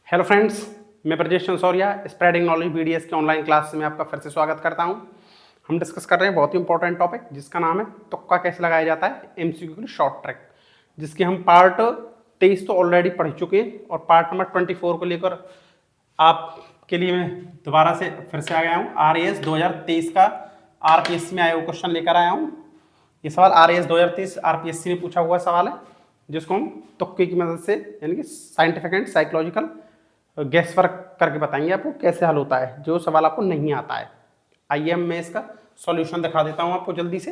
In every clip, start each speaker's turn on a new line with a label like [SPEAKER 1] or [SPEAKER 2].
[SPEAKER 1] Hello friends, मैं Brajesh Chansauria spreading knowledge BDS के online class में आपका फिर से स्वागत करता हूं। हम डिस्कस कर रहे हैं बहुत ही इंपॉर्टेंट टॉपिक जिसका नाम है तुक्का कैसे लगाया जाता है एमसीक्यू के लिए शॉर्ट ट्रैक, जिसके हम पार्ट 23 तो ऑलरेडी पढ़ चुके हैं और पार्ट नंबर 24 को लेकर आपके लिए मैं दोबारा से फिर से आ गया हूँ। RAS 2023 का RPSC में आया हुआ क्वेश्चन लेकर आया हूँ। ये सवाल RAS 2023 RPSC में पूछा हुआ सवाल है, जिसको हम तुक्के की मदद से यानी कि scientific and psychological gas work करके बताएंगे आपको कैसे हल होता है जो सवाल आपको नहीं आता है। आइए मैं इसका सॉल्यूशन दिखा देता हूं आपको जल्दी से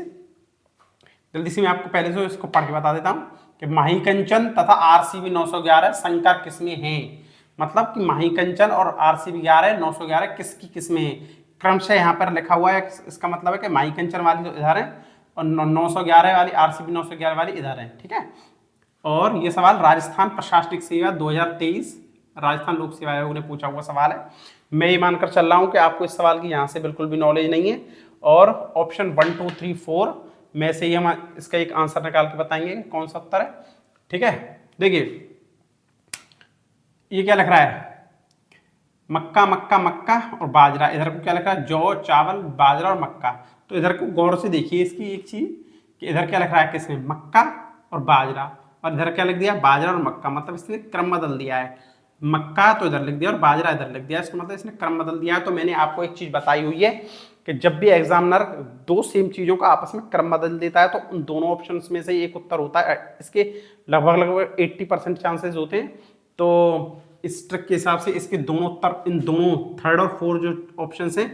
[SPEAKER 1] मैं आपको पहले से इसको पढ़ के बता देता हूं कि माहीकंचन तथा RCB 911 संकर किस्में हैं। मतलब कि माहीकंचन और RCB 911 किसकी किस्में हैं, क्रमशः यहाँ पर लिखा हुआ है। इसका मतलब है कि माहीकंचन वाली तो इधर है और 911 वाली RCB 911 वाली इधर है, ठीक है। और ये सवाल राजस्थान प्रशासनिक सेवा 2023 राजस्थान लोक सेवा आयोग ने पूछा हुआ सवाल है। मैं ये मानकर चल रहा हूँ कि आपको इस सवाल की यहाँ से बिल्कुल भी नॉलेज नहीं है और ऑप्शन 1, 2, 3, 4 में से ही हम इसका एक आंसर निकाल के बताएंगे कौन सा उत्तर है, ठीक है। देखिए ये क्या लिख रहा है, मक्का मक्का मक्का और बाजरा। इधर को क्या लिखा है, जौ चावल बाजरा और मक्का। तो इधर को गौर से देखिए इसकी एक चीज कि इधर क्या लिख रहा है, किसमें मक्का और बाजरा, और इधर क्या लिख दिया बाजरा और मक्का। मतलब इसने क्रम बदल दिया है, मक्का तो इधर लिख दिया और बाजरा इधर लिख दिया। इसका मतलब इसने क्रम बदल दिया है। तो मैंने आपको एक चीज बताई हुई है कि जब भी एग्जामिनर दो सेम चीजों का आपस में क्रम बदल देता है तो उन दोनों ऑप्शन में से एक उत्तर होता है। इसके लगभग 80% चांसेस होते हैं। तो इस ट्रिक के हिसाब से इसके दोनों उत्तर, इन दोनों थर्ड और फोर्थ जो ऑप्शन है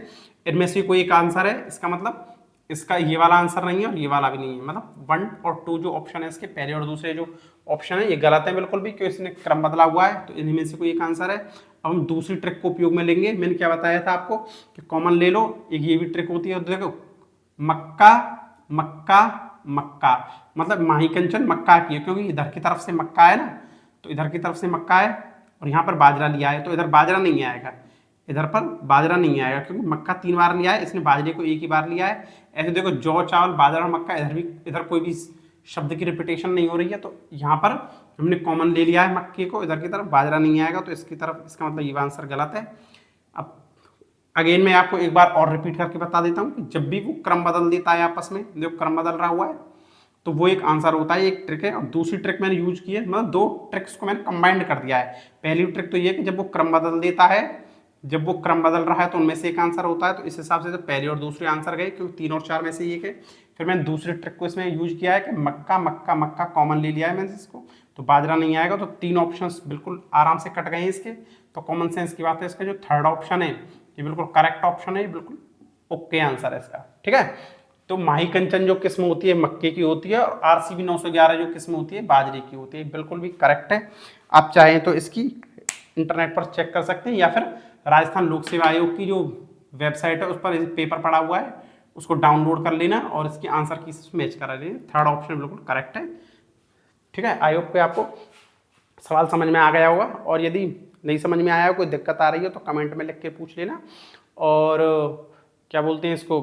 [SPEAKER 1] इनमें से कोई एक आंसर है। इसका मतलब इसका ये वाला आंसर नहीं है और ये वाला भी नहीं है। मतलब 1 और 2 जो ऑप्शन है इसके पहले और दूसरे जो ऑप्शन है ये गलत है बिल्कुल भी, क्योंकि इसने क्रम बदला हुआ है। तो इनमें से कोई एक आंसर है। अब हम दूसरी ट्रिक को उपयोग में लेंगे। मैंने क्या बताया था आपको कि कॉमन ले लो, एक ये भी ट्रिक होती है। देखो मक्का मक्का मक्का, मतलब माहीकंचन मक्का की है क्योंकि इधर की तरफ से मक्का है ना, तो इधर की तरफ से मक्का है और यहाँ पर बाजरा लिया है, तो इधर बाजरा नहीं आएगा, इधर पर बाजरा नहीं आएगा क्योंकि मक्का 3 बार लिया है, इसने बाजरे को एक ही बार लिया है। ऐसे देखो जौ चावल बाजरा और मक्का, इधर कोई भी शब्द की रिपीटेशन नहीं हो रही है, तो यहाँ पर हमने कॉमन ले लिया है मक्के को, इधर की तरफ बाजरा नहीं आएगा, तो इसकी तरफ इसका मतलब ये आंसर गलत है। अब अगेन मैं आपको एक बार और रिपीट करके बता देता हूँ कि जब भी वो क्रम बदल देता है आपस में, जो क्रम बदल रहा हुआ है, तो वो एक आंसर होता है, एक ट्रिक है। और दूसरी ट्रिक मैंने यूज की है, मतलब 2 ट्रिक्स को मैंने कंबाइंड कर दिया है। पहली ट्रिक तो ये है कि जब वो क्रम बदल देता है, जब वो क्रम बदल रहा है तो उनमें से एक आंसर होता है। तो इस हिसाब से तो पहले और दूसरे आंसर गए क्योंकि 3 और 4 में से एक है। फिर मैंने दूसरी ट्रिक को इसमें यूज किया है कि मक्का मक्का मक्का कॉमन ले लिया है मैंने इसको, तो बाजरा नहीं आएगा। तो 3 ऑप्शंस बिल्कुल आराम से कट गए हैं इसके। तो कॉमन सेंस की बात है, इसका जो थर्ड ऑप्शन है ये बिल्कुल करेक्ट ऑप्शन है, बिल्कुल ओके आंसर है इसका, ठीक है। तो माहीकंचन जो किस्म होती है मक्के की होती है और RCB 911 जो किस्म होती है बाजरे की होती है, बिल्कुल भी करेक्ट है। आप चाहें तो इसकी इंटरनेट पर चेक कर सकते हैं या फिर राजस्थान लोक सेवा आयोग की जो वेबसाइट है उस पर पेपर पड़ा हुआ है, उसको डाउनलोड कर लेना और इसके आंसर की मैच करा लेना। थर्ड ऑप्शन बिल्कुल करेक्ट है, ठीक है। आई होप कि आपको सवाल समझ में आ गया होगा, और यदि नहीं समझ में आया, कोई दिक्कत आ रही है तो कमेंट में लिख के पूछ लेना। और क्या बोलते हैं इसको,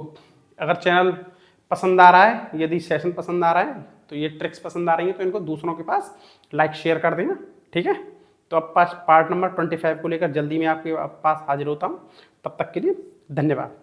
[SPEAKER 1] अगर चैनल पसंद आ रहा है, यदि सेशन पसंद आ रहा है, तो ये ट्रिक्स पसंद आ रही हैं तो इनको दूसरों के पास लाइक शेयर कर देना, ठीक है। तो अब पास पार्ट नंबर 25 को लेकर जल्दी मैं आपके पास हाजिर होता हूँ। तब तक के लिए धन्यवाद।